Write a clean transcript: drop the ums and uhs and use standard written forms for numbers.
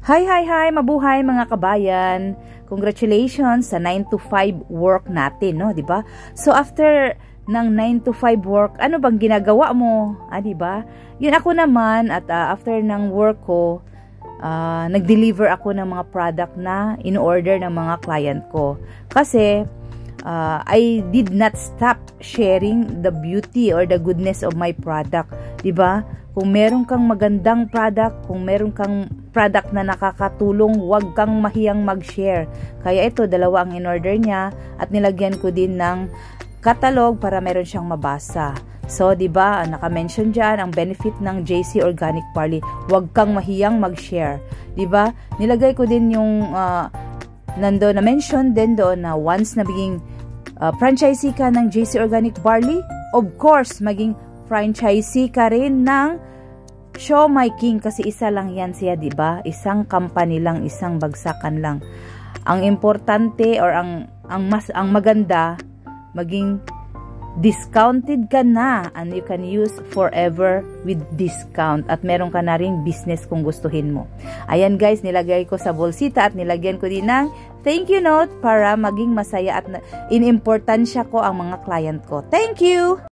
Hi! Mabuhay mga kabayan! Congratulations sa 9 to 5 work natin, no? Diba? So, after ng 9 to 5 work, ano bang ginagawa mo? Diba? Yun ako naman, at after ng work ko, nag-deliver ako ng mga product na in-order ng mga client ko. Kasi, I did not stop sharing the beauty or the goodness of my product. Diba? Kung meron kang magandang product, kung meron kang product na nakakatulong, huwag kang mahiyang mag-share. Kaya ito, dalawa ang in-order niya at nilagyan ko din ng catalog para meron siyang mabasa. So, diba, naka-mention dyan ang benefit ng JC Organic Barley. Huwag kang mahiyang mag-share. Diba? Nilagay ko din yung nando na mention din doon na once na maging franchisee ka ng JC Organic Barley, of course, maging franchisee ka rin ng Show My King kasi isa lang yan siya, diba? Isang company lang, isang bagsakan lang. Ang importante or ang maganda, maging discounted ka na and you can use forever with discount at meron ka na ring business kung gustuhin mo. Ayan guys, nilagay ko sa bolsita at nilagyan ko din ng thank you note para maging masaya at inimportansya ko ang mga client ko. Thank you!